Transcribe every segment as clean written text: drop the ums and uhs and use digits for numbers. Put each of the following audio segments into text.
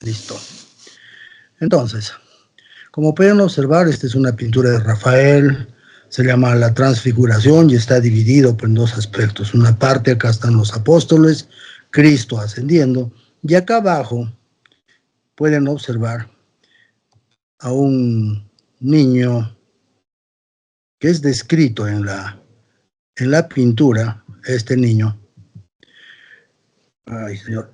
Listo. Entonces, como pueden observar, esta es una pintura de Rafael, se llama La Transfiguración y está dividido en dos aspectos. Una parte, acá están los apóstoles, Cristo ascendiendo, y acá abajo pueden observar a un niño que es descrito en la pintura, este niño, ay señor,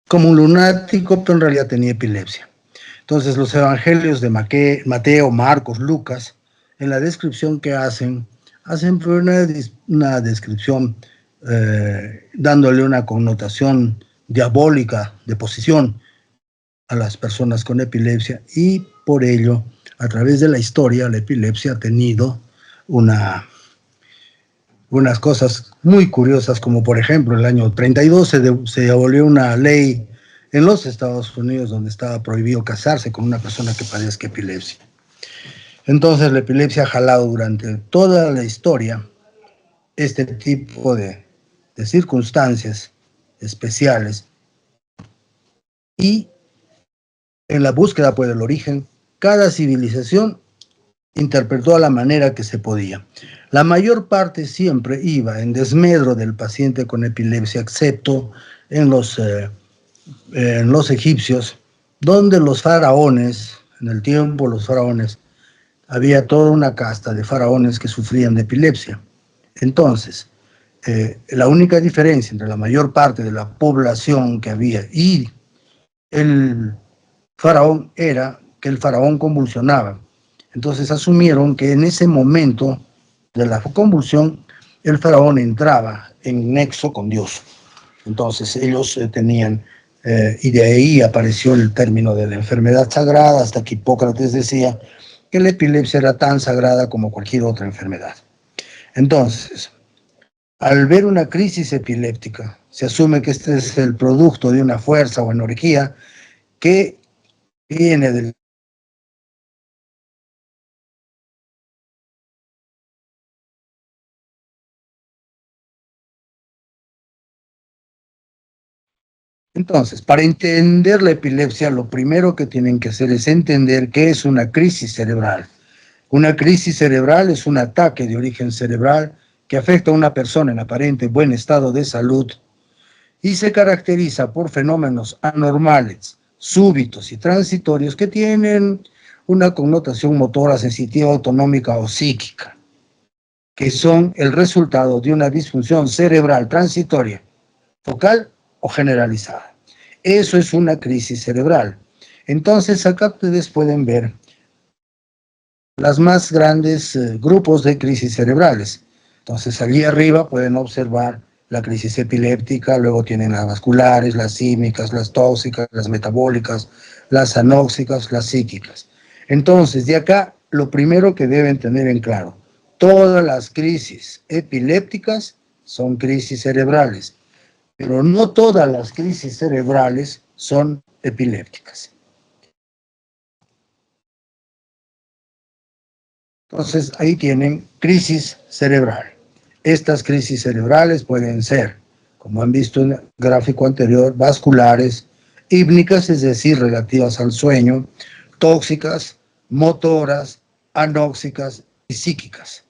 como un lunático, pero en realidad tenía epilepsia. Entonces los evangelios de Mateo, Marcos, Lucas, en la descripción que hacen una descripción dándole una connotación diabólica de posesión a las personas con epilepsia y por ello, a través de la historia, la epilepsia ha tenido una, unas cosas muy curiosas, como por ejemplo el año 32 se abolió una ley en los Estados Unidos donde estaba prohibido casarse con una persona que padezca epilepsia. Entonces la epilepsia ha jalado durante toda la historia este tipo de circunstancias especiales y en la búsqueda por el origen, cada civilización interpretó a la manera que se podía. La mayor parte siempre iba en desmedro del paciente con epilepsia, excepto en los egipcios, donde los faraones, en el tiempo los faraones, había toda una casta de faraones que sufrían de epilepsia. Entonces, la única diferencia entre la mayor parte de la población que había y el faraón era que el faraón convulsionaba. Entonces asumieron que en ese momento de la convulsión el faraón entraba en nexo con Dios. Entonces ellos tenían, y de ahí apareció el término de la enfermedad sagrada, hasta que Hipócrates decía que la epilepsia era tan sagrada como cualquier otra enfermedad. Entonces, al ver una crisis epiléptica, se asume que este es el producto de una fuerza o energía que viene del. Entonces, para entender la epilepsia, lo primero que tienen que hacer es entender qué es una crisis cerebral. Una crisis cerebral es un ataque de origen cerebral que afecta a una persona en aparente buen estado de salud y se caracteriza por fenómenos anormales, súbitos y transitorios que tienen una connotación motora, sensitiva, autonómica o psíquica, que son el resultado de una disfunción cerebral transitoria, focal o generalizada. Eso es una crisis cerebral. Entonces, acá ustedes pueden ver las más grandes grupos de crisis cerebrales. Entonces, allí arriba pueden observar la crisis epiléptica, luego tienen las vasculares, las sísmicas, las tóxicas, las metabólicas, las anóxicas, las psíquicas. Entonces, de acá, lo primero que deben tener en claro, todas las crisis epilépticas son crisis cerebrales, pero no todas las crisis cerebrales son epilépticas. Entonces, ahí tienen crisis cerebral. Estas crisis cerebrales pueden ser, como han visto en el gráfico anterior, vasculares, hípnicas, es decir, relativas al sueño, tóxicas, motoras, anóxicas y psíquicas.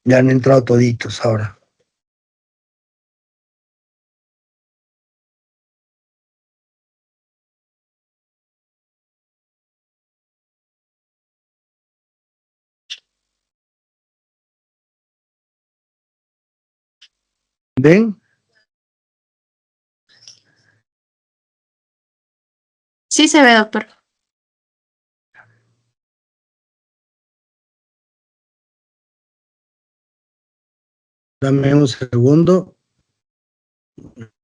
Ya han entrado toditos ahora. ¿Ven? Sí se ve, doctor. Dame un segundo.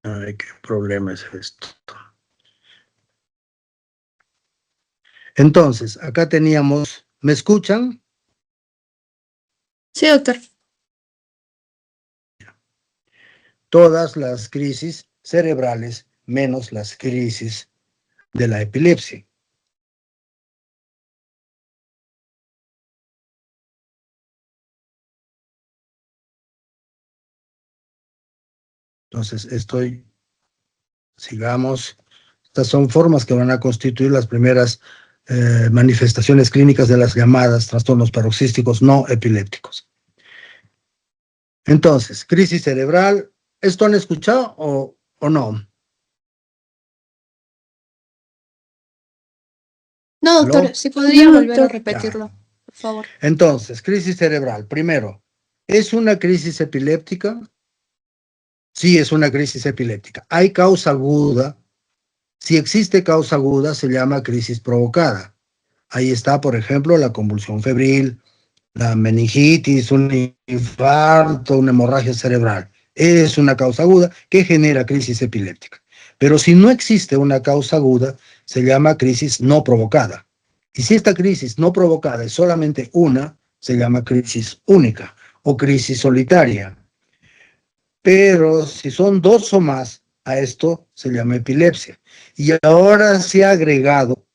Ay, qué problema es esto. Entonces, acá teníamos, ¿me escuchan? Sí, doctor. Todas las crisis cerebrales menos las crisis de la epilepsia. Entonces, sigamos. Estas son formas que van a constituir las primeras manifestaciones clínicas de las llamadas trastornos paroxísticos no epilépticos. Entonces, crisis cerebral, ¿esto han escuchado o no? No, doctor, ¿Aló? si podría volver a Ya. repetirlo, por favor. Entonces, crisis cerebral. Primero, ¿es una crisis epiléptica? Sí, es una crisis epiléptica. ¿Hay causa aguda? Si existe causa aguda, se llama crisis provocada. Ahí está, por ejemplo, la convulsión febril, la meningitis, un infarto, una hemorragia cerebral. Es una causa aguda que genera crisis epiléptica. Pero si no existe una causa aguda, se llama crisis no provocada. Y si esta crisis no provocada es solamente una, se llama crisis única o crisis solitaria. Pero si son dos o más, a esto se llama epilepsia. Y ahora se ha agregado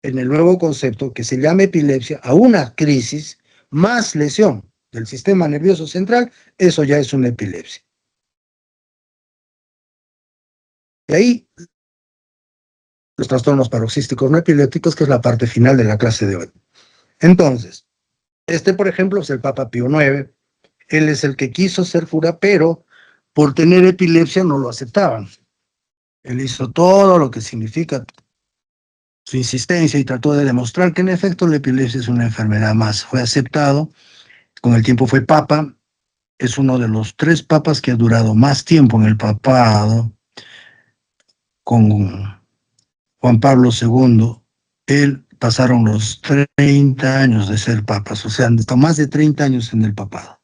en el nuevo concepto que se llama epilepsia a una crisis más lesión del sistema nervioso central, eso ya es una epilepsia. Y ahí los trastornos paroxísticos no epilépticos, que es la parte final de la clase de hoy. Entonces, por ejemplo, es el Papa Pío IX. Él es el que quiso ser cura, pero por tener epilepsia no lo aceptaban. Él hizo todo lo que significa su insistencia y trató de demostrar que en efecto la epilepsia es una enfermedad más. Fue aceptado, con el tiempo fue papa, es uno de los 3 papas que ha durado más tiempo en el papado, con Juan Pablo II. Él pasaron los 30 años de ser papas, o sea, hasta más de 30 años en el papado.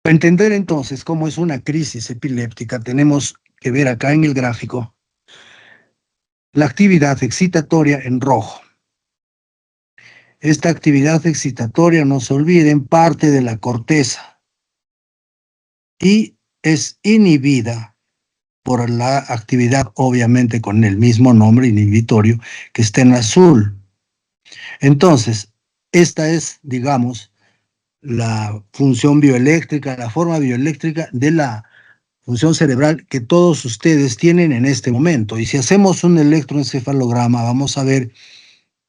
Para entender entonces cómo es una crisis epiléptica, tenemos que ver acá en el gráfico la actividad excitatoria en rojo. Esta actividad excitatoria, no se olviden, parte de la corteza y es inhibida por la actividad, obviamente con el mismo nombre, inhibitorio, que está en azul. Entonces, esta es, digamos, la función bioeléctrica, la forma bioeléctrica de la función cerebral que todos ustedes tienen en este momento. Y si hacemos un electroencefalograma, vamos a ver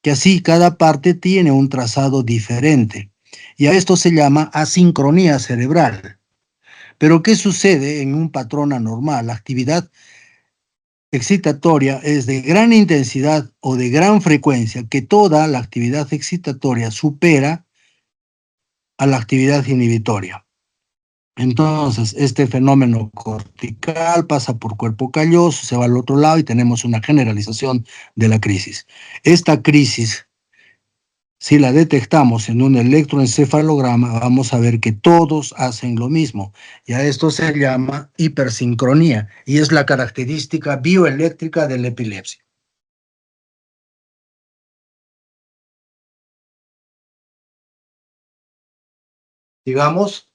que así cada parte tiene un trazado diferente. Y a esto se llama asincronía cerebral. Pero ¿qué sucede en un patrón anormal? La actividad excitatoria es de gran intensidad o de gran frecuencia, que toda la actividad excitatoria supera a la actividad inhibitoria. Entonces, este fenómeno cortical pasa por cuerpo calloso, se va al otro lado y tenemos una generalización de la crisis. Esta crisis, si la detectamos en un electroencefalograma, vamos a ver que todos hacen lo mismo. Y a esto se llama hipersincronía y es la característica bioeléctrica de la epilepsia. Digamos,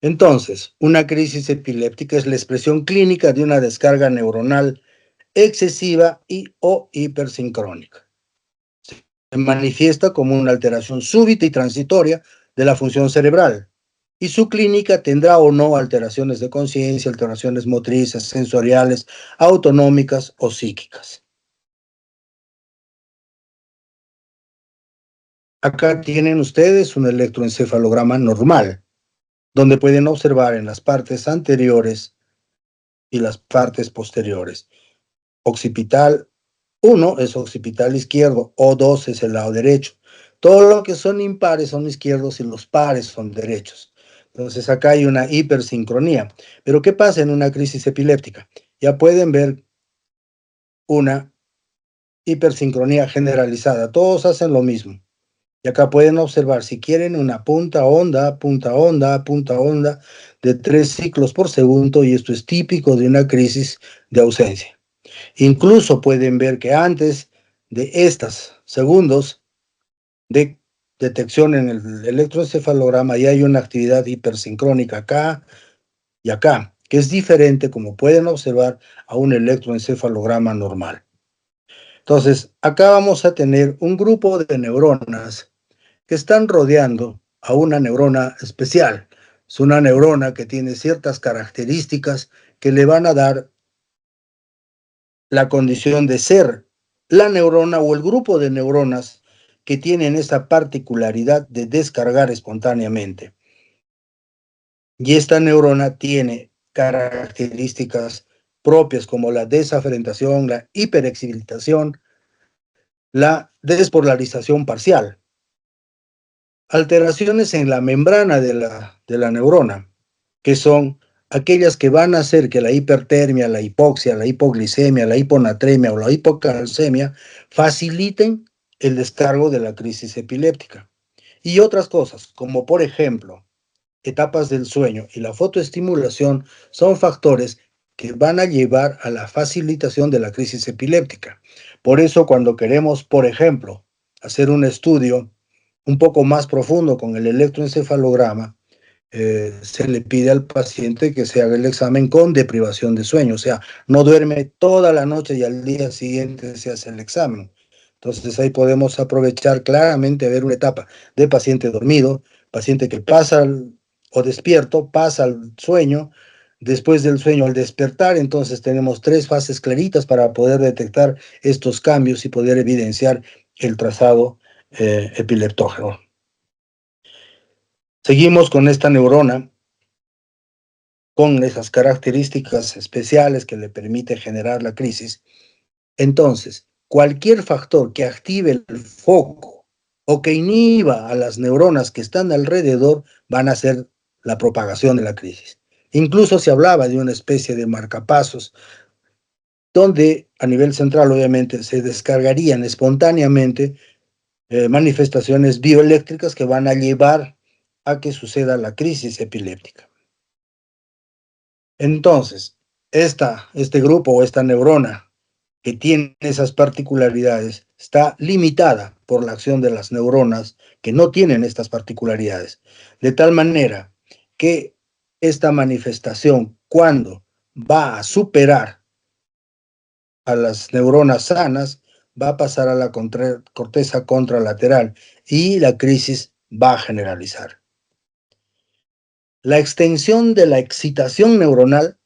entonces, una crisis epiléptica es la expresión clínica de una descarga neuronal excesiva y o hipersincrónica. Se manifiesta como una alteración súbita y transitoria de la función cerebral, y su clínica tendrá o no alteraciones de conciencia, alteraciones motrices, sensoriales, autonómicas o psíquicas. Acá tienen ustedes un electroencefalograma normal, donde pueden observar en las partes anteriores y las partes posteriores. Occipital 1 es occipital izquierdo, O2 es el lado derecho. Todo lo que son impares son izquierdos y los pares son derechos. Entonces acá hay una hipersincronía. Pero ¿qué pasa en una crisis epiléptica? Ya pueden ver una hipersincronía generalizada. Todos hacen lo mismo. Y acá pueden observar, si quieren, una punta onda, punta onda, punta onda de 3 ciclos por segundo, y esto es típico de una crisis de ausencia. Incluso pueden ver que antes de estos segundos de detección en el electroencefalograma ya hay una actividad hipersincrónica acá y acá, que es diferente, como pueden observar, a un electroencefalograma normal. Entonces, acá vamos a tener un grupo de neuronas que están rodeando a una neurona especial. Es una neurona que tiene ciertas características que le van a dar la condición de ser la neurona o el grupo de neuronas que tienen esa particularidad de descargar espontáneamente. Y esta neurona tiene características propias como la desafrentación, la hiperexcitación, la despolarización parcial, alteraciones en la membrana de la neurona, que son aquellas que van a hacer que la hipertermia, la hipoxia, la hipoglicemia, la hiponatremia o la hipocalcemia faciliten el descargo de la crisis epiléptica. Y otras cosas, como por ejemplo, etapas del sueño y la fotoestimulación son factores que van a llevar a la facilitación de la crisis epiléptica. Por eso, cuando queremos, por ejemplo, hacer un estudio un poco más profundo con el electroencefalograma, se le pide al paciente que se haga el examen con deprivación de sueño, o sea, no duerme toda la noche y al día siguiente se hace el examen. Entonces ahí podemos aprovechar claramente a ver una etapa de paciente dormido, paciente que pasa o despierto, pasa al sueño, después del sueño al despertar. Entonces tenemos 3 fases claritas para poder detectar estos cambios y poder evidenciar el trazado epileptógeno. Seguimos con esta neurona, con esas características especiales que le permite generar la crisis. Entonces, cualquier factor que active el foco o que inhiba a las neuronas que están alrededor van a hacer la propagación de la crisis. Incluso se hablaba de una especie de marcapasos, donde a nivel central obviamente se descargarían espontáneamente manifestaciones bioeléctricas que van a llevar a que suceda la crisis epiléptica. Entonces, este grupo o esta neurona que tiene esas particularidades está limitada por la acción de las neuronas que no tienen estas particularidades, de tal manera que esta manifestación, cuando va a superar a las neuronas sanas, va a pasar a la corteza contralateral y la crisis va a generalizar. La extensión de la excitación neuronal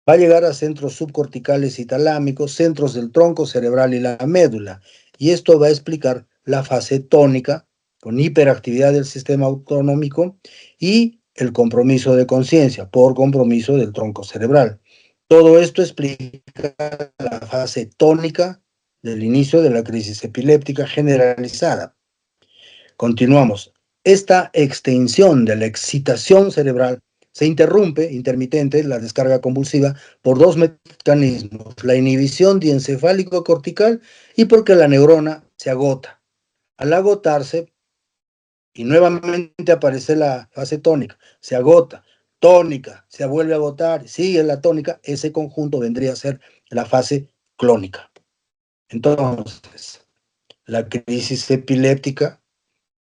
va a llegar a centros subcorticales y talámicos, centros del tronco cerebral y la médula. Y esto va a explicar la fase tónica, con hiperactividad del sistema autonómico, y el compromiso de conciencia, por compromiso del tronco cerebral. Todo esto explica la fase tónica del inicio de la crisis epiléptica generalizada. Continuamos. Esta extensión de la excitación cerebral se interrumpe, intermitente, la descarga convulsiva, por 2 mecanismos: la inhibición diencefálico cortical y porque la neurona se agota. Al agotarse, y nuevamente aparece la fase tónica, se agota, tónica, se vuelve a agotar, sigue la tónica, ese conjunto vendría a ser la fase clónica. Entonces, la crisis epiléptica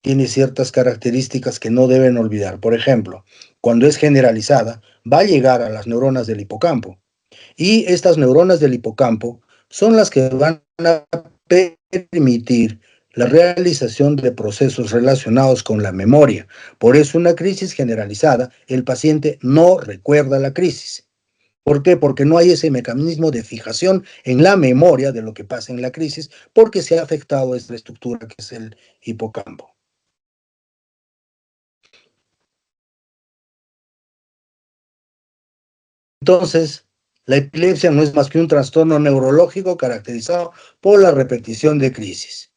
tiene ciertas características que no deben olvidar. Por ejemplo, cuando es generalizada, va a llegar a las neuronas del hipocampo. Y estas neuronas del hipocampo son las que van a permitir la realización de procesos relacionados con la memoria. Por eso, una crisis generalizada, el paciente no recuerda la crisis. ¿Por qué? Porque no hay ese mecanismo de fijación en la memoria de lo que pasa en la crisis, porque se ha afectado esta estructura que es el hipocampo. Entonces, la epilepsia no es más que un trastorno neurológico caracterizado por la repetición de crisis.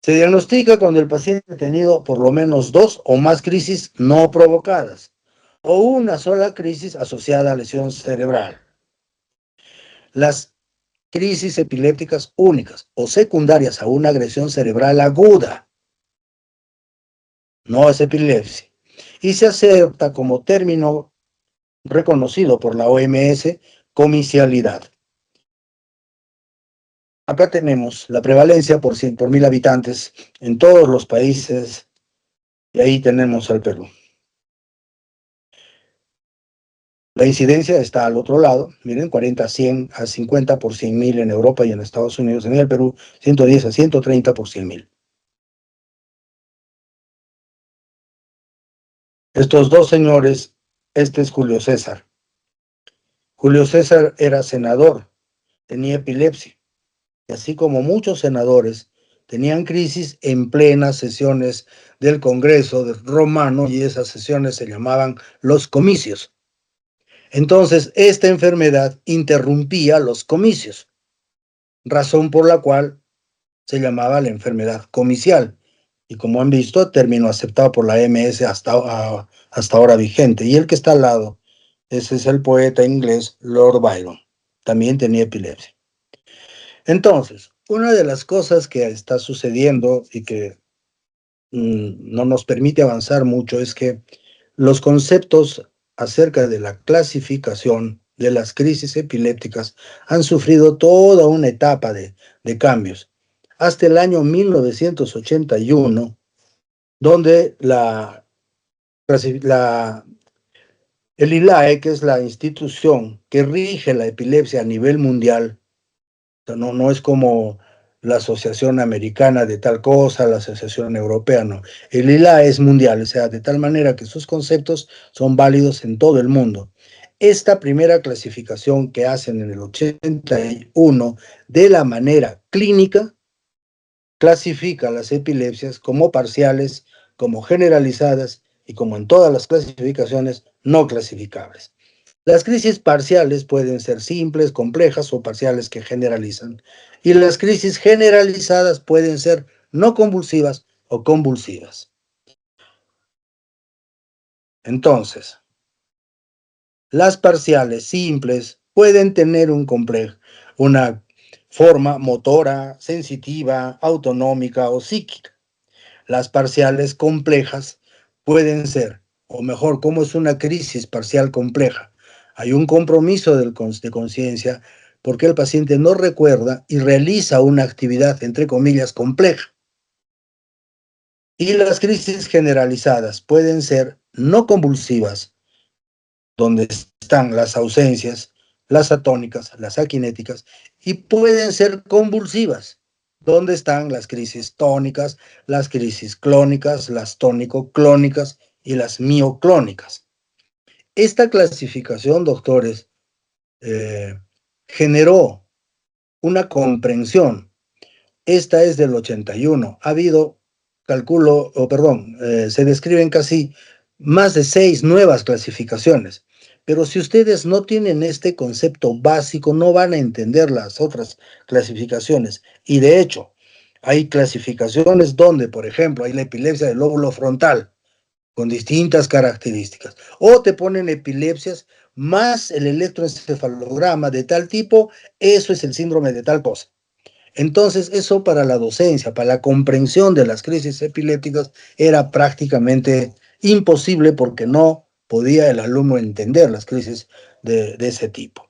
Se diagnostica cuando el paciente ha tenido por lo menos 2 o más crisis no provocadas o una sola crisis asociada a lesión cerebral. Las crisis epilépticas únicas o secundarias a una agresión cerebral aguda no es epilepsia y se acepta como término reconocido por la OMS comicialidad. Acá tenemos la prevalencia por 100.000 habitantes en todos los países y ahí tenemos al Perú. La incidencia está al otro lado, miren, 40 a 100 a 50 por 100.000 en Europa y en Estados Unidos. En el Perú, 110 a 130 por 100.000. Estos dos señores, este es Julio César. Julio César era senador, tenía epilepsia, y así como muchos senadores, tenían crisis en plenas sesiones del Congreso romano, y esas sesiones se llamaban los comicios. Entonces, esta enfermedad interrumpía los comicios, razón por la cual se llamaba la enfermedad comicial. Y como han visto, término aceptado por la OMS hasta ahora vigente. Y el que está al lado, ese es el poeta inglés Lord Byron. También tenía epilepsia. Entonces, una de las cosas que está sucediendo y que no nos permite avanzar mucho es que los conceptos acerca de la clasificación de las crisis epilépticas han sufrido toda una etapa de cambios. Hasta el año 1981, donde el ILAE, que es la institución que rige la epilepsia a nivel mundial, no es como la Asociación Americana de tal cosa, la Asociación Europea, no. El ILAE es mundial, o sea, de tal manera que sus conceptos son válidos en todo el mundo. Esta primera clasificación que hacen en el 81 de la manera clínica, clasifica las epilepsias como parciales, como generalizadas y, como en todas las clasificaciones, no clasificables. Las crisis parciales pueden ser simples, complejas o parciales que generalizan. Y las crisis generalizadas pueden ser no convulsivas o convulsivas. Entonces, las parciales simples pueden tener una forma motora, sensitiva, autonómica o psíquica. Las parciales complejas pueden ser, o mejor, ¿cómo es una crisis parcial compleja? Hay un compromiso de conciencia porque el paciente no recuerda y realiza una actividad, entre comillas, compleja. Y las crisis generalizadas pueden ser no convulsivas, donde están las ausencias, las atónicas, las akinéticas, y pueden ser convulsivas, donde están las crisis tónicas, las crisis clónicas, las tónico-clónicas y las mioclónicas. Esta clasificación, doctores, generó una comprensión. Esta es del 81. Ha habido, se describen casi más de 6 nuevas clasificaciones. Pero si ustedes no tienen este concepto básico, no van a entender las otras clasificaciones. Y de hecho, hay clasificaciones donde, por ejemplo, hay la epilepsia del lóbulo frontal, con distintas características. O te ponen epilepsias más el electroencefalograma de tal tipo, eso es el síndrome de tal cosa. Entonces, eso para la docencia, para la comprensión de las crisis epilépticas, era prácticamente imposible porque no podía el alumno entender las crisis de ese tipo.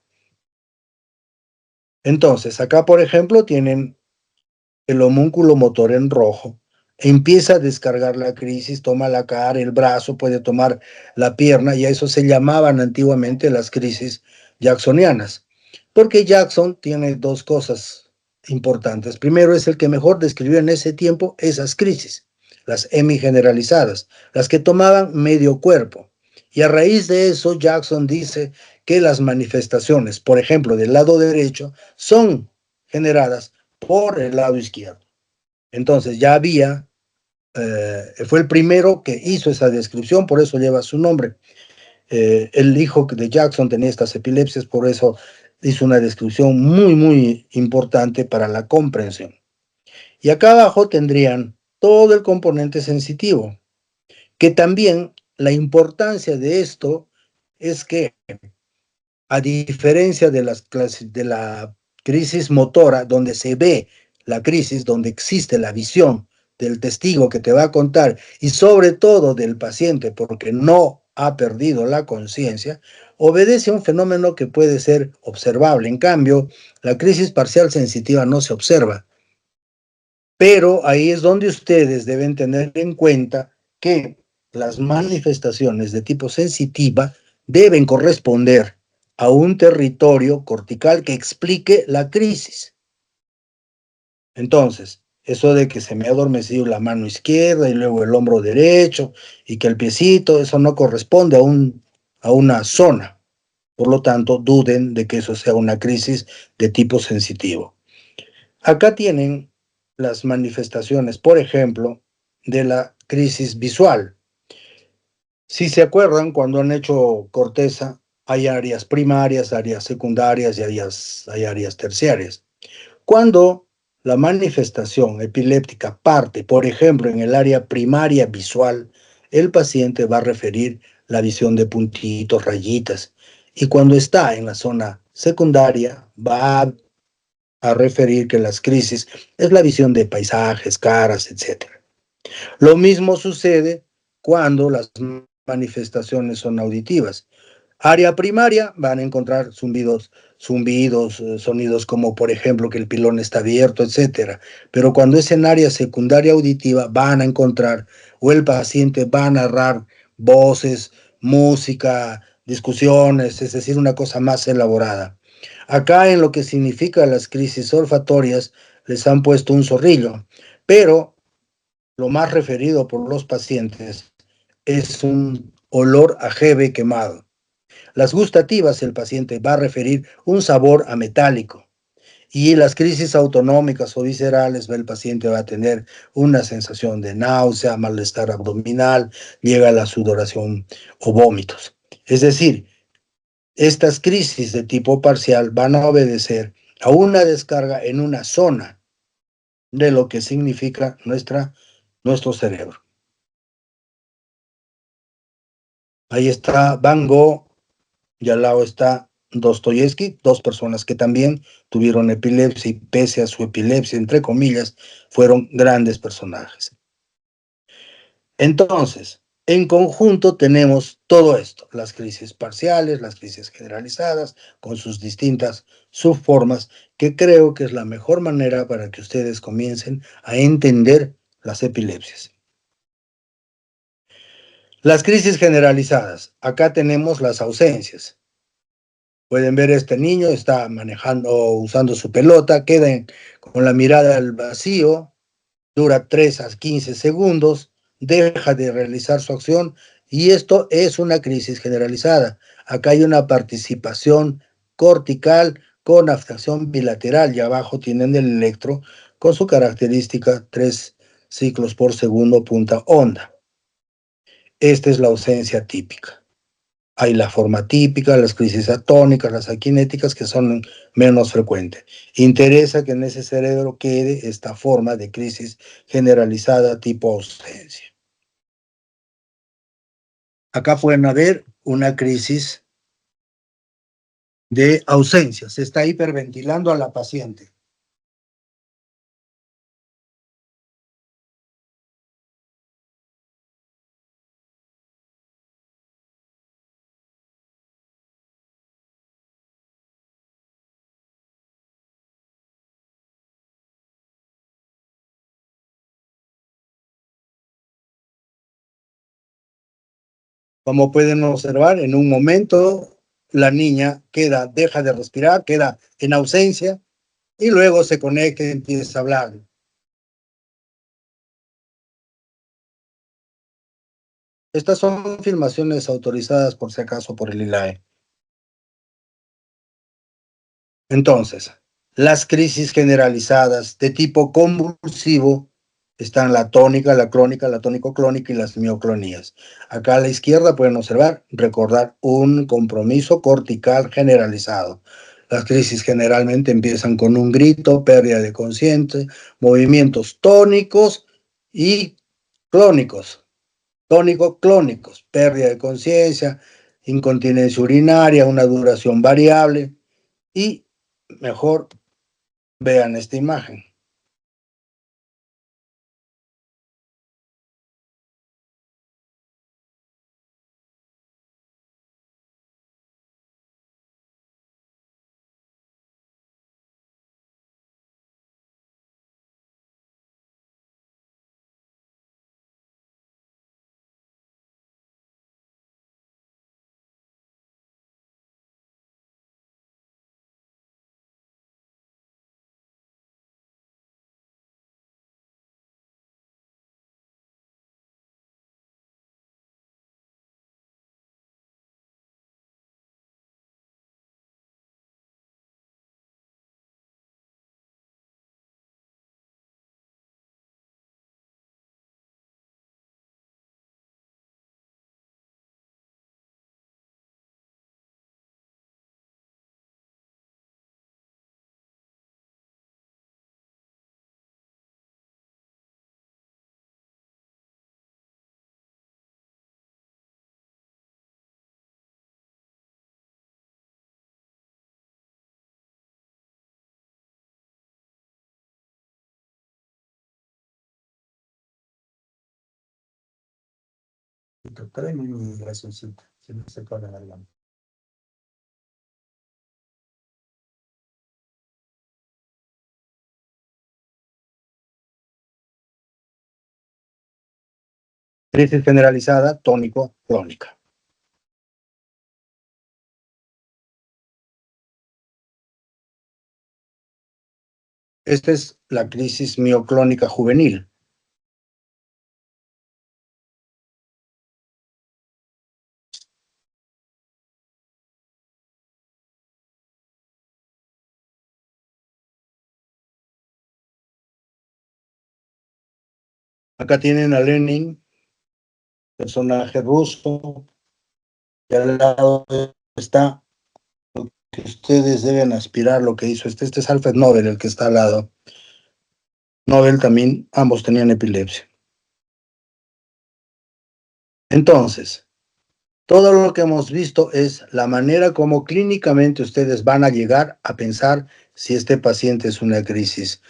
Entonces, acá, por ejemplo, tienen el homúnculo motor en rojo. Empieza a descargar la crisis, toma la cara, el brazo, puede tomar la pierna, y a eso se llamaban antiguamente las crisis jacksonianas. Porque Jackson tiene dos cosas importantes. Primero, es el que mejor describió en ese tiempo esas crisis, las hemigeneralizadas, las que tomaban medio cuerpo. Y a raíz de eso, Jackson dice que las manifestaciones, por ejemplo, del lado derecho, son generadas por el lado izquierdo. Entonces ya había, fue el primero que hizo esa descripción, por eso lleva su nombre. El hijo de Jackson tenía estas epilepsias, por eso hizo una descripción muy, muy importante para la comprensión. Y acá abajo tendrían todo el componente sensitivo, que también la importancia de esto es que, a diferencia de de la crisis motora, donde se ve la crisis, donde existe la visión del testigo que te va a contar y sobre todo del paciente porque no ha perdido la conciencia, obedece a un fenómeno que puede ser observable. En cambio, la crisis parcial sensitiva no se observa. Pero ahí es donde ustedes deben tener en cuenta que las manifestaciones de tipo sensitiva deben corresponder a un territorio cortical que explique la crisis. Entonces, eso de que se me ha adormecido la mano izquierda y luego el hombro derecho y que el piecito, eso no corresponde a una zona. Por lo tanto, duden de que eso sea una crisis de tipo sensitivo. Acá tienen las manifestaciones, por ejemplo, de la crisis visual. Si se acuerdan, cuando han hecho corteza, hay áreas primarias, áreas secundarias y hay áreas terciarias. Cuando la manifestación epiléptica parte, por ejemplo, en el área primaria visual, el paciente va a referir la visión de puntitos, rayitas. Y cuando está en la zona secundaria, va a referir que las crisis es la visión de paisajes, caras, etc. Lo mismo sucede cuando las manifestaciones son auditivas. Área primaria van a encontrar zumbidos, sonidos como por ejemplo que el pilón está abierto, etc. Pero cuando es en área secundaria auditiva van a encontrar o el paciente va a narrar voces, música, discusiones, es decir, una cosa más elaborada. Acá en lo que significa las crisis olfatorias les han puesto un zorrillo, pero lo más referido por los pacientes es un olor a jeve quemado. Las gustativas, el paciente va a referir un sabor a metálico. Y las crisis autonómicas o viscerales, el paciente va a tener una sensación de náusea, malestar abdominal, llega a la sudoración o vómitos. Es decir, estas crisis de tipo parcial van a obedecer a una descarga en una zona de lo que significa nuestro cerebro. Ahí está Van Gogh y al lado está Dostoyevsky, dos personas que también tuvieron epilepsia y pese a su epilepsia, entre comillas, fueron grandes personajes. Entonces, en conjunto tenemos todo esto, las crisis parciales, las crisis generalizadas, con sus distintas subformas, que creo que es la mejor manera para que ustedes comiencen a entender las epilepsias. Las crisis generalizadas, acá tenemos las ausencias. Pueden ver este niño, está manejando, usando su pelota, queda con la mirada al vacío, dura 3 a 15 segundos, deja de realizar su acción y esto es una crisis generalizada. Acá hay una participación cortical con abstracción bilateral y abajo tienen el electro con su característica 3 ciclos por segundo punta onda. Esta es la ausencia típica. Hay la forma típica, las crisis atónicas, las akinéticas, que son menos frecuentes. Interesa que en ese cerebro quede esta forma de crisis generalizada tipo ausencia. Acá pueden haber una crisis de ausencia. Se está hiperventilando a la paciente. Como pueden observar, en un momento la niña deja de respirar, queda en ausencia y luego se conecta y empieza a hablar. Estas son filmaciones autorizadas por si acaso por el ILAE. Entonces, las crisis generalizadas de tipo convulsivo están la tónica, la clónica, la tónico-clónica y las mioclonías. Acá a la izquierda pueden observar, recordar un compromiso cortical generalizado. Las crisis generalmente empiezan con un grito, pérdida de conciencia, movimientos tónicos y clónicos. Tónico-clónicos, pérdida de conciencia, incontinencia urinaria, una duración variable y mejor vean esta imagen. Crisis generalizada, tónico-clónica. Esta es la crisis mioclónica juvenil. Acá tienen a Lenin, personaje ruso, y al lado está lo que ustedes deben aspirar, lo que hizo este es Alfred Nobel, el que está al lado. Nobel también, ambos tenían epilepsia. Entonces, todo lo que hemos visto es la manera como clínicamente ustedes van a llegar a pensar si este paciente es una crisis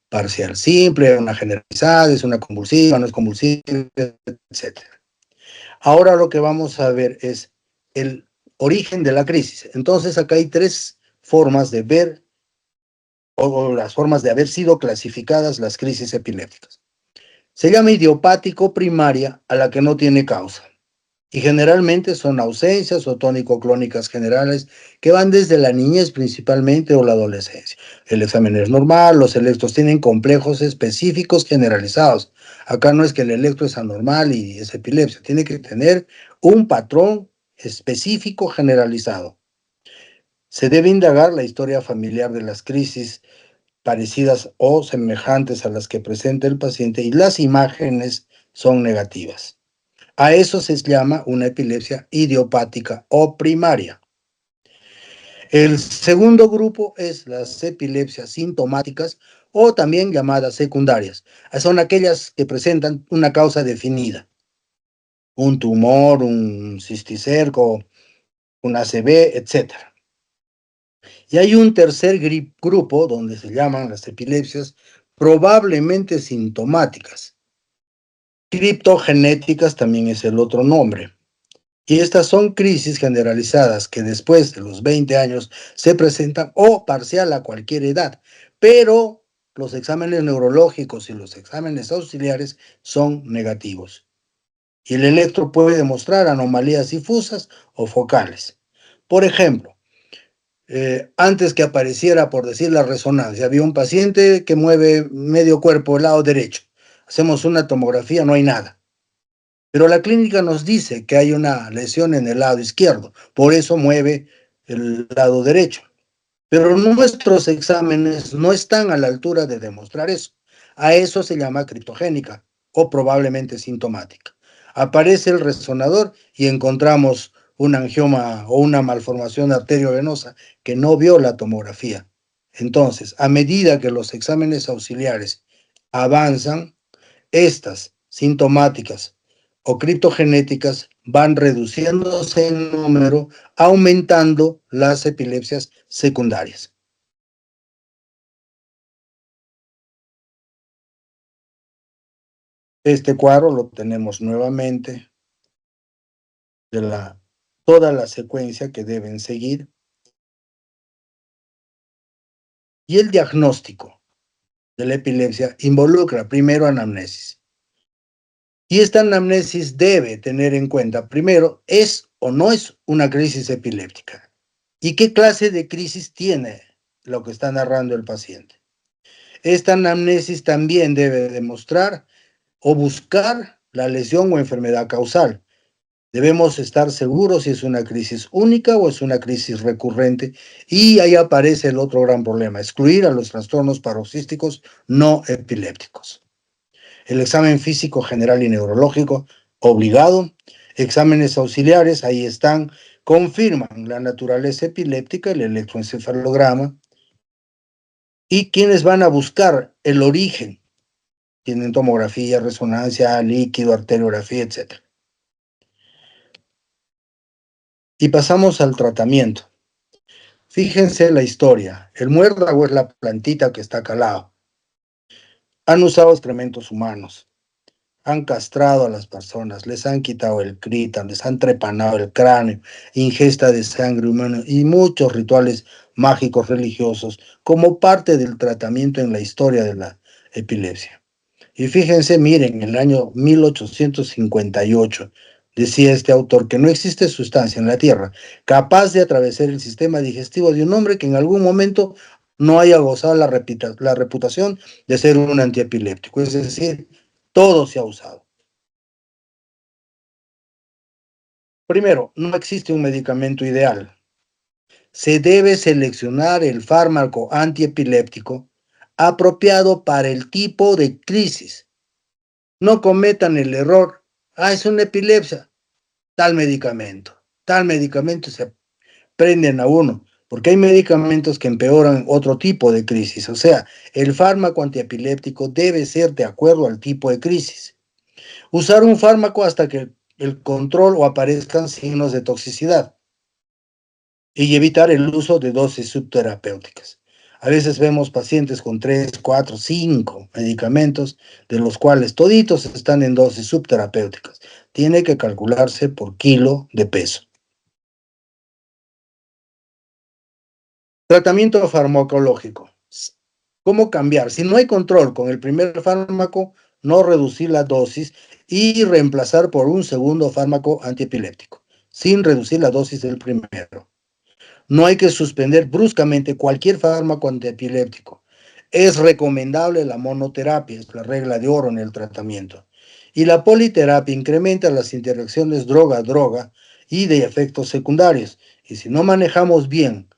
parcial simple, una generalizada, es una convulsiva, no es convulsiva, etc. Ahora lo que vamos a ver es el origen de la crisis. Entonces acá hay tres formas de ver o las formas de haber sido clasificadas las crisis epilépticas. Se llama idiopático primaria a la que no tiene causa. Y generalmente son ausencias o tónico-clónicas generales que van desde la niñez principalmente o la adolescencia. El examen es normal, los electros tienen complejos específicos generalizados. Acá no es que el electro es anormal y es epilepsia, tiene que tener un patrón específico generalizado. Se debe indagar la historia familiar de las crisis parecidas o semejantes a las que presenta el paciente y las imágenes son negativas. A eso se llama una epilepsia idiopática o primaria. El segundo grupo es las epilepsias sintomáticas o también llamadas secundarias. Son aquellas que presentan una causa definida. Un tumor, un cisticerco, un ACV, etc. Y hay un tercer grupo donde se llaman las epilepsias probablemente sintomáticas. Criptogenéticas también es el otro nombre. Y estas son crisis generalizadas que después de los 20 años se presentan o parcial a cualquier edad, pero los exámenes neurológicos y los exámenes auxiliares son negativos. Y el electro puede demostrar anomalías difusas o focales. Por ejemplo, antes que apareciera, por decir, la resonancia, había un paciente que mueve medio cuerpo, el lado derecho. Hacemos una tomografía, no hay nada. Pero la clínica nos dice que hay una lesión en el lado izquierdo, por eso mueve el lado derecho. Pero nuestros exámenes no están a la altura de demostrar eso. A eso se llama criptogénica o probablemente sintomática. Aparece el resonador y encontramos un angioma o una malformación arteriovenosa que no vio la tomografía. Entonces, a medida que los exámenes auxiliares avanzan, estas sintomáticas o criptogenéticas van reduciéndose en número, aumentando las epilepsias secundarias. Este cuadro lo tenemos nuevamente de toda la secuencia que deben seguir. Y el diagnóstico de la epilepsia involucra primero anamnesis. Y esta anamnesis debe tener en cuenta, primero, ¿es o no es una crisis epiléptica? ¿Y qué clase de crisis tiene lo que está narrando el paciente? Esta anamnesis también debe demostrar o buscar la lesión o enfermedad causal. Debemos estar seguros si es una crisis única o es una crisis recurrente, y ahí aparece el otro gran problema: excluir a los trastornos paroxísticos no epilépticos. El examen físico general y neurológico, obligado. Exámenes auxiliares, ahí están, confirman la naturaleza epiléptica, el electroencefalograma, y quienes van a buscar el origen, tienen tomografía, resonancia, líquido, arteriografía, etc. Y pasamos al tratamiento. Fíjense la historia. El muérdago es la plantita que está acá al lado. Han usado excrementos humanos, han castrado a las personas, les han quitado el crita, les han trepanado el cráneo, ingesta de sangre humana y muchos rituales mágicos religiosos como parte del tratamiento en la historia de la epilepsia. Y fíjense, miren, en el año 1858 decía este autor que no existe sustancia en la Tierra capaz de atravesar el sistema digestivo de un hombre que en algún momento no haya gozado la reputación de ser un antiepiléptico. Es decir, todo se ha usado. Primero, no existe un medicamento ideal. Se debe seleccionar el fármaco antiepiléptico apropiado para el tipo de crisis. No cometan el error: es una epilepsia, tal medicamento, se prenden a uno, porque hay medicamentos que empeoran otro tipo de crisis. O sea, el fármaco antiepiléptico debe ser de acuerdo al tipo de crisis. Usar un fármaco hasta que el control o aparezcan signos de toxicidad, y evitar el uso de dosis subterapéuticas. A veces vemos pacientes con 3, 4, 5 medicamentos, de los cuales toditos están en dosis subterapéuticas. Tiene que calcularse por kilo de peso. Tratamiento farmacológico. ¿Cómo cambiar? Si no hay control con el primer fármaco, no reducir la dosis y reemplazar por un segundo fármaco antiepiléptico, sin reducir la dosis del primero. No hay que suspender bruscamente cualquier fármaco antiepiléptico. Es recomendable la monoterapia, es la regla de oro en el tratamiento. Y la politerapia incrementa las interacciones droga-droga y de efectos secundarios. Y si no manejamos bien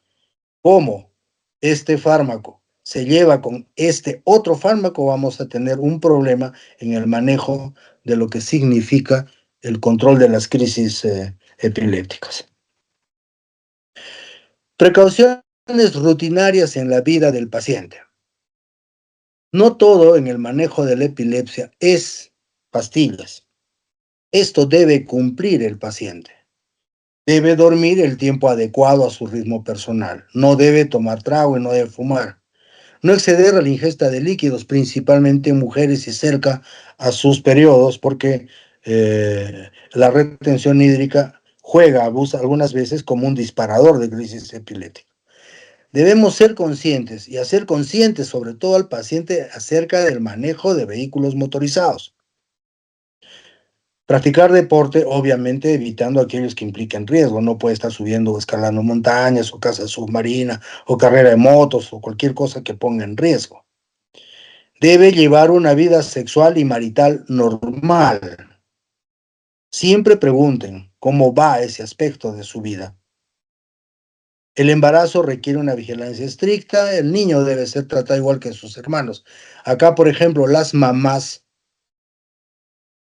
cómo este fármaco se lleva con este otro fármaco, vamos a tener un problema en el manejo de lo que significa el control de las crisis epilépticas. Precauciones rutinarias en la vida del paciente. No todo en el manejo de la epilepsia es pastillas. Esto debe cumplir el paciente. Debe dormir el tiempo adecuado a su ritmo personal. No debe tomar trago y no debe fumar. No exceder a la ingesta de líquidos, principalmente en mujeres y cerca a sus periodos, porque la retención hídrica abusa algunas veces como un disparador de crisis epiléptica. Debemos ser conscientes y hacer conscientes sobre todo al paciente acerca del manejo de vehículos motorizados. Practicar deporte, obviamente evitando aquellos que impliquen riesgo. No puede estar subiendo o escalando montañas o casa submarina o carrera de motos o cualquier cosa que ponga en riesgo. Debe llevar una vida sexual y marital normal. Siempre pregunten cómo va ese aspecto de su vida. El embarazo requiere una vigilancia estricta, el niño debe ser tratado igual que sus hermanos. Acá, por ejemplo, las mamás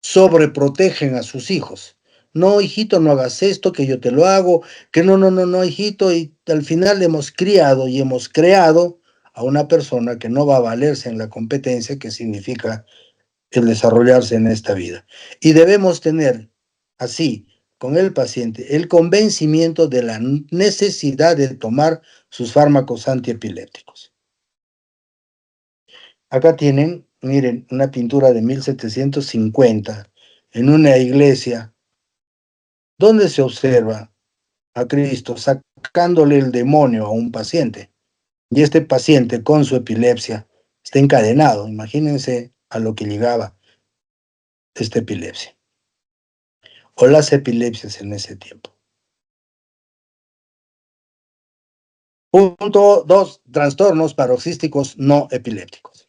sobreprotegen a sus hijos. No, hijito, no hagas esto, que yo te lo hago, que no, hijito, y al final hemos criado y hemos creado a una persona que no va a valerse en la competencia que significa el desarrollarse en esta vida. Y debemos tener así con el paciente el convencimiento de la necesidad de tomar sus fármacos antiepilépticos. Acá tienen, miren, una pintura de 1750 en una iglesia donde se observa a Cristo sacándole el demonio a un paciente. Y este paciente con su epilepsia está encadenado. Imagínense a lo que llegaba esta epilepsia o las epilepsias en ese tiempo. Punto 2, trastornos paroxísticos no epilépticos.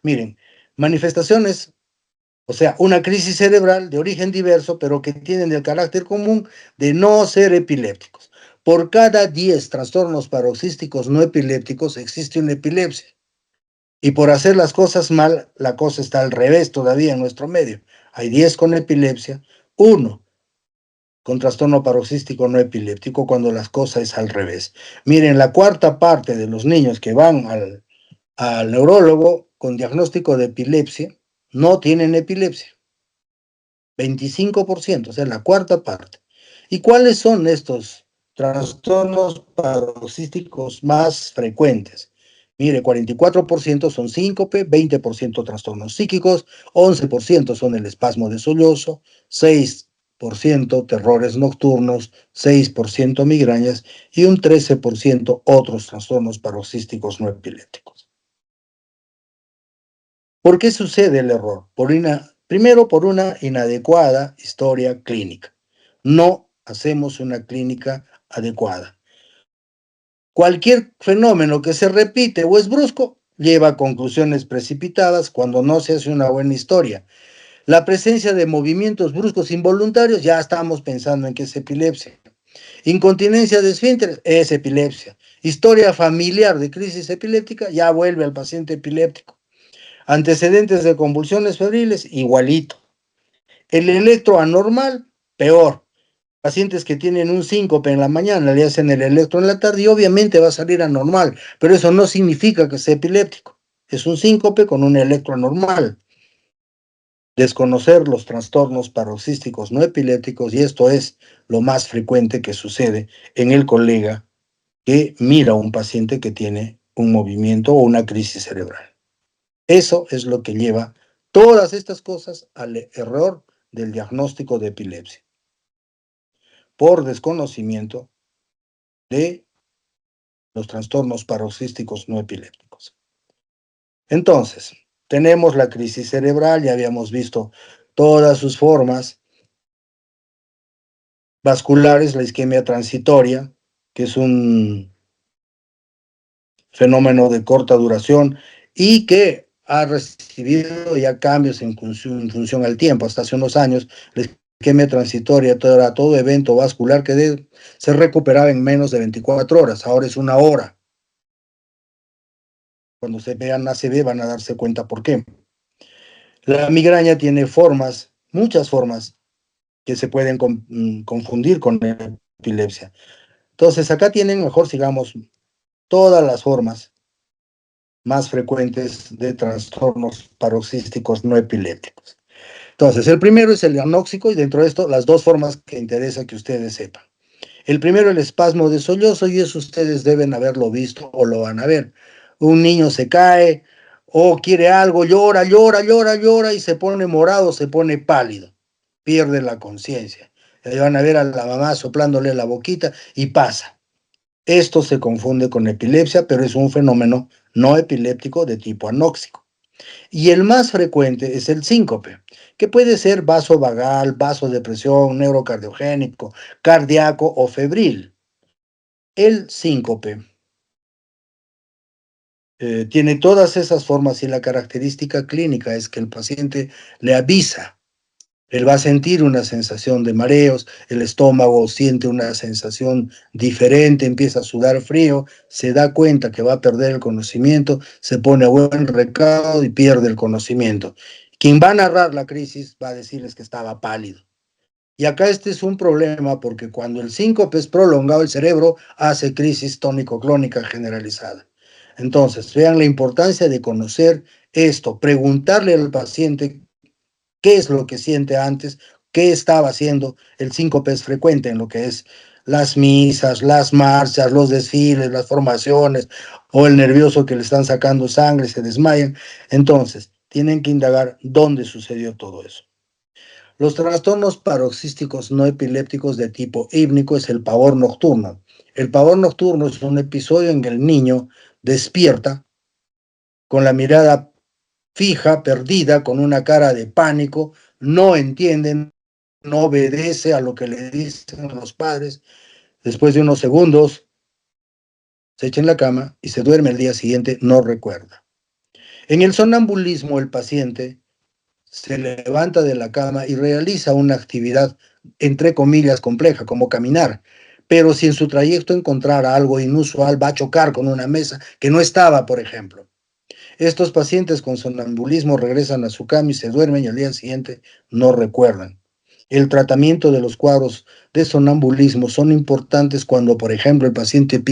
Miren, manifestaciones, o sea, una crisis cerebral de origen diverso, pero que tienen el carácter común de no ser epilépticos. Por cada 10 trastornos paroxísticos no epilépticos existe una epilepsia. Y por hacer las cosas mal, la cosa está al revés todavía en nuestro medio. Hay 10 con epilepsia, 1 con trastorno paroxístico no epiléptico cuando las cosas es al revés. Miren, la cuarta parte de los niños que van al neurólogo con diagnóstico de epilepsia no tienen epilepsia. 25%, o sea, la cuarta parte. ¿Y cuáles son estos trastornos paroxísticos más frecuentes? Mire, 44% son síncope, 20% trastornos psíquicos, 11% son el espasmo de sollozo, 6% terrores nocturnos, 6% migrañas y un 13% otros trastornos paroxísticos no epilépticos. ¿Por qué sucede el error? Primero, por una inadecuada historia clínica. No hacemos una clínica adecuada. Cualquier fenómeno que se repite o es brusco lleva a conclusiones precipitadas cuando no se hace una buena historia. La presencia de movimientos bruscos involuntarios, ya estamos pensando en que es epilepsia. Incontinencia de esfínteres, es epilepsia. Historia familiar de crisis epiléptica, ya vuelve al paciente epiléptico. Antecedentes de convulsiones febriles, igualito. El electro anormal, peor. Pacientes que tienen un síncope en la mañana, le hacen el electro en la tarde y obviamente va a salir anormal, pero eso no significa que sea epiléptico. Es un síncope con un electro anormal. Desconocer los trastornos paroxísticos no epilépticos, y esto es lo más frecuente que sucede en el colega que mira a un paciente que tiene un movimiento o una crisis cerebral. Eso es lo que lleva todas estas cosas al error del diagnóstico de epilepsia, por desconocimiento de los trastornos paroxísticos no epilépticos. Entonces, tenemos la crisis cerebral, ya habíamos visto todas sus formas vasculares, la isquemia transitoria, que es un fenómeno de corta duración y que ha recibido ya cambios en función al tiempo. Hasta hace unos años, la isquemia transitoria era todo evento vascular que se recuperaba en menos de 24 horas, ahora es una hora. Cuando se vean ACV van a darse cuenta por qué. La migraña tiene formas, muchas formas, que se pueden confundir con la epilepsia. Entonces, acá tienen, mejor sigamos, todas las formas más frecuentes de trastornos paroxísticos no epilépticos. Entonces, el primero es el anóxico y dentro de esto las dos formas que interesa que ustedes sepan. El primero, el espasmo de sollozo, y eso ustedes deben haberlo visto o lo van a ver. Un niño se cae o quiere algo, llora y se pone morado, se pone pálido, pierde la conciencia. Ahí van a ver a la mamá soplándole la boquita y pasa. Esto se confunde con epilepsia, pero es un fenómeno no epiléptico de tipo anóxico. Y el más frecuente es el síncope, que puede ser vasovagal, vasodepresión, neurocardiogénico, cardíaco o febril. El síncope tiene todas esas formas y la característica clínica es que el paciente le avisa Él va a sentir una sensación de mareos, el estómago siente una sensación diferente, empieza a sudar frío, se da cuenta que va a perder el conocimiento, se pone a buen recaudo y pierde el conocimiento. Quien va a narrar la crisis va a decirles que estaba pálido. Y acá este es un problema porque cuando el síncope es prolongado, el cerebro hace crisis tónico-clónica generalizada. Entonces, vean la importancia de conocer esto, preguntarle al paciente qué es lo que siente antes, qué estaba haciendo. El síncope es frecuente en lo que es las misas, las marchas, los desfiles, las formaciones, o el nervioso que le están sacando sangre, se desmayan. Entonces, tienen que indagar dónde sucedió todo eso. Los trastornos paroxísticos no epilépticos de tipo hípnico es el pavor nocturno. El pavor nocturno es un episodio en que el niño despierta con la mirada fija, perdida, con una cara de pánico, no entiende, no obedece a lo que le dicen los padres. Después de unos segundos, se echa en la cama y se duerme. Al día siguiente, no recuerda. En el sonambulismo, el paciente se levanta de la cama y realiza una actividad, entre comillas, compleja, como caminar. Pero si en su trayecto encontrara algo inusual, va a chocar con una mesa que no estaba, por ejemplo. Estos pacientes con sonambulismo regresan a su cama y se duermen y al día siguiente no recuerdan. El tratamiento de los cuadros de sonambulismo son importantes cuando, por ejemplo, el paciente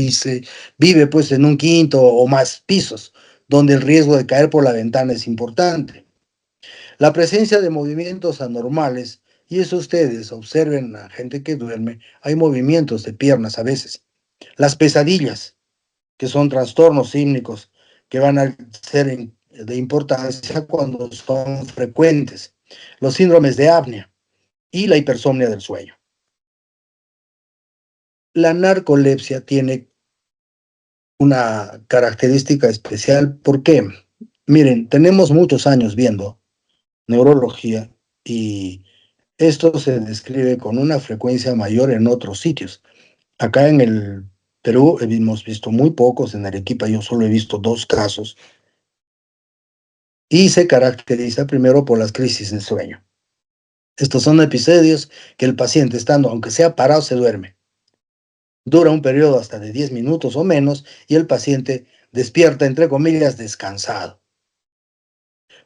vive pues en un quinto o más pisos, donde el riesgo de caer por la ventana es importante. La presencia de movimientos anormales, y eso ustedes observen a gente que duerme, hay movimientos de piernas a veces. Las pesadillas, que son trastornos hípnicos, que van a ser de importancia cuando son frecuentes. Los síndromes de apnea y la hipersomnia del sueño. La narcolepsia tiene una característica especial. ¿Por qué? Miren, tenemos muchos años viendo neurología y esto se describe con una frecuencia mayor en otros sitios. Acá en el Perú hemos visto muy pocos, en Arequipa yo solo he visto 2 casos, y se caracteriza primero por las crisis de sueño. Estos son episodios que el paciente, estando, aunque sea parado, se duerme. Dura un periodo hasta de 10 minutos o menos y el paciente despierta, entre comillas, descansado.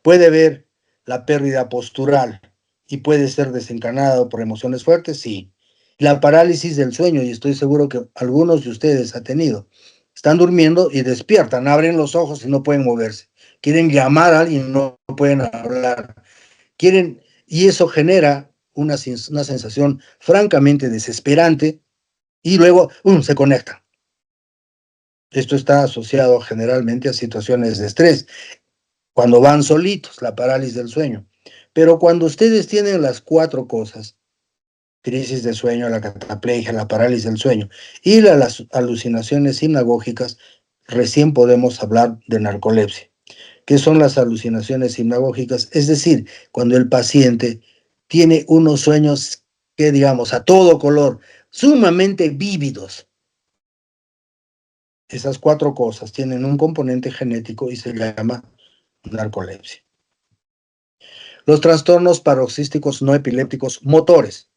Puede ver la pérdida postural y puede ser desencadenado por emociones fuertes, sí. La parálisis del sueño, y estoy seguro que algunos de ustedes han tenido. Están durmiendo y despiertan, abren los ojos y no pueden moverse. Quieren llamar a alguien y no pueden hablar. Y eso genera una sensación francamente desesperante y luego se conectan. Esto está asociado generalmente a situaciones de estrés, cuando van solitos, la parálisis del sueño. Pero cuando ustedes tienen las 4 cosas, crisis de sueño, la cataplegia, la parálisis del sueño y las alucinaciones hipnagógicas, recién podemos hablar de narcolepsia. ¿Qué son las alucinaciones hipnagógicas? Es decir, cuando el paciente tiene unos sueños que, digamos, a todo color, sumamente vívidos. Esas 4 cosas tienen un componente genético y se llama narcolepsia. Los trastornos paroxísticos no epilépticos motores.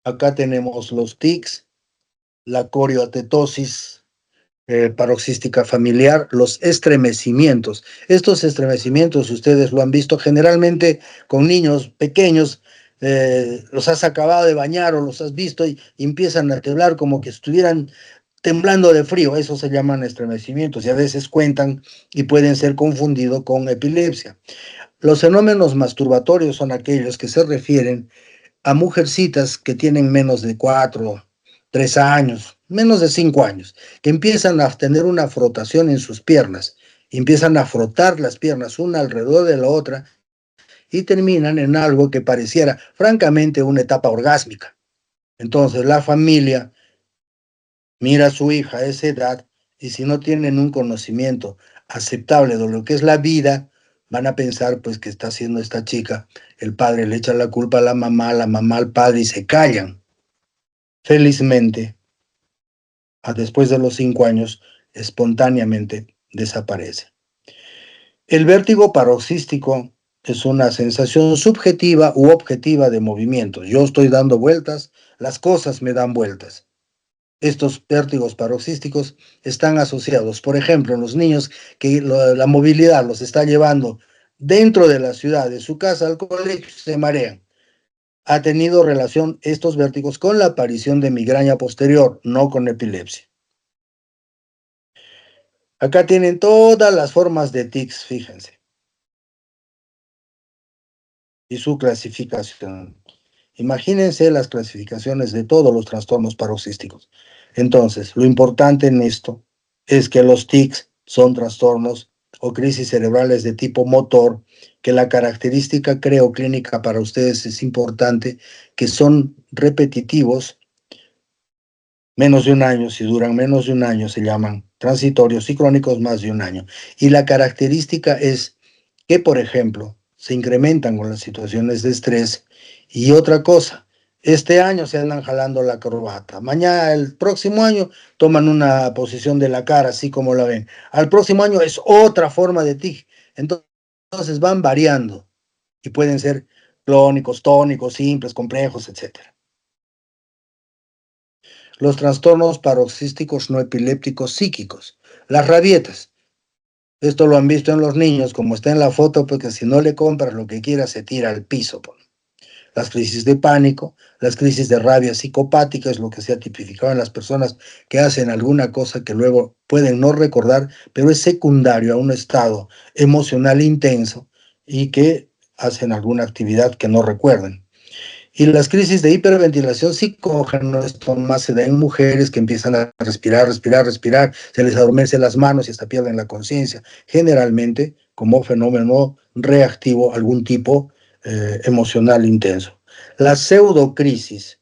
Acá tenemos los tics, la coriotetosis paroxística familiar, los estremecimientos. Estos estremecimientos ustedes lo han visto generalmente con niños pequeños, los has acabado de bañar o los has visto y empiezan a temblar como que estuvieran temblando de frío. Eso se llaman estremecimientos y a veces cuentan y pueden ser confundidos con epilepsia. Los fenómenos masturbatorios son aquellos que se refieren a mujercitas que tienen menos de 4, 3 años, menos de 5 años, que empiezan a tener una frotación en sus piernas, empiezan a frotar las piernas una alrededor de la otra y terminan en algo que pareciera francamente una etapa orgásmica. Entonces la familia mira a su hija a esa edad y si no tienen un conocimiento aceptable de lo que es la vida, van a pensar pues que está haciendo esta chica. El padre le echa la culpa a la mamá al padre y se callan. Felizmente, después de los 5 años, espontáneamente desaparece. El vértigo paroxístico es una sensación subjetiva u objetiva de movimiento. Yo estoy dando vueltas, las cosas me dan vueltas. Estos vértigos paroxísticos están asociados, por ejemplo, en los niños que la movilidad los está llevando dentro de la ciudad, de su casa al colegio, se marean. Ha tenido relación estos vértigos con la aparición de migraña posterior, no con epilepsia. Acá tienen todas las formas de tics, fíjense, y su clasificación. Imagínense las clasificaciones de todos los trastornos paroxísticos. Entonces, lo importante en esto es que los tics son trastornos o crisis cerebrales de tipo motor, que la característica, creo, clínica para ustedes es importante, que son repetitivos, menos de un año. Si duran menos de un año se llaman transitorios y crónicos más de un año. Y la característica es que, por ejemplo, se incrementan con las situaciones de estrés. Y otra cosa, este año se andan jalando la corbata, mañana, el próximo año, toman una posición de la cara, así como la ven. Al próximo año es otra forma de tic. Entonces van variando y pueden ser clónicos, tónicos, simples, complejos, etcétera. Los trastornos paroxísticos no epilépticos psíquicos, las rabietas. Esto lo han visto en los niños, como está en la foto, porque si no le compras lo que quiera, se tira al piso. Las crisis de pánico, las crisis de rabia psicopática, es lo que se ha tipificado en las personas que hacen alguna cosa que luego pueden no recordar, pero es secundario a un estado emocional intenso y que hacen alguna actividad que no recuerden. Y las crisis de hiperventilación psicógena, esto más se da en mujeres que empiezan a respirar, respirar, respirar, se les adormecen las manos y hasta pierden la conciencia, generalmente como fenómeno reactivo, algún tipo emocional intenso. Las pseudocrisis,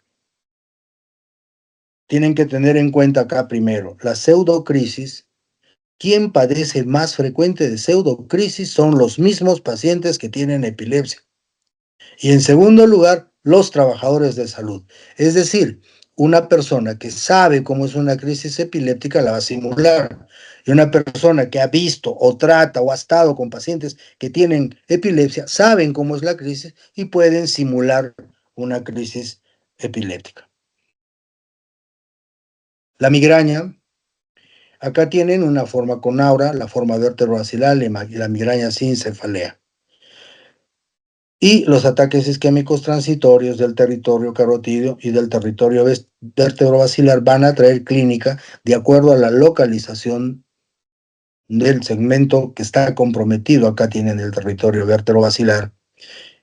tienen que tener en cuenta acá primero, las pseudocrisis, quien padece más frecuente de pseudocrisis son los mismos pacientes que tienen epilepsia. Y en segundo lugar, los trabajadores de salud. Es decir, una persona que sabe cómo es una crisis epiléptica la va a simular. Y una persona que ha visto o trata o ha estado con pacientes que tienen epilepsia, saben cómo es la crisis y pueden simular una crisis epiléptica. La migraña, acá tienen una forma con aura, la forma vértebro-basilar y la migraña sin cefalea. Y los ataques isquémicos transitorios del territorio carotídeo y del territorio vértebro-basilar van a traer clínica de acuerdo a la localización del segmento que está comprometido. Acá tienen el territorio vértebro-basilar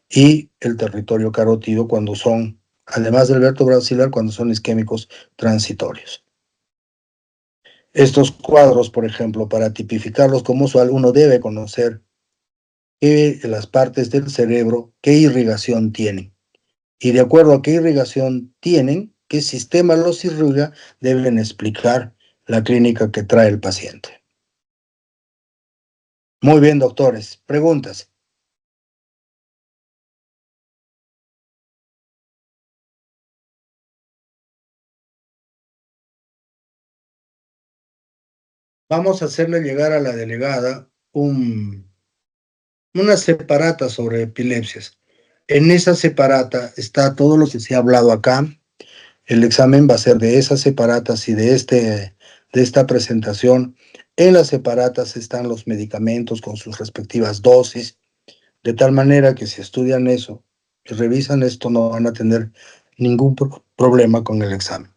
y el territorio carotídeo cuando son, además del vértebro-basilar, cuando son isquémicos transitorios. Estos cuadros, por ejemplo, para tipificarlos como usual, uno debe conocer las partes del cerebro, qué irrigación tienen. Y de acuerdo a qué irrigación tienen, qué sistema los irriga, deben explicar la clínica que trae el paciente. Muy bien, doctores. Preguntas. Vamos a hacerle llegar a la delegada una separata sobre epilepsias. En esa separata está todo lo que se ha hablado acá. El examen va a ser de esas separatas y de esta presentación. En las separatas están los medicamentos con sus respectivas dosis, de tal manera que si estudian eso y revisan esto, no van a tener ningún problema con el examen.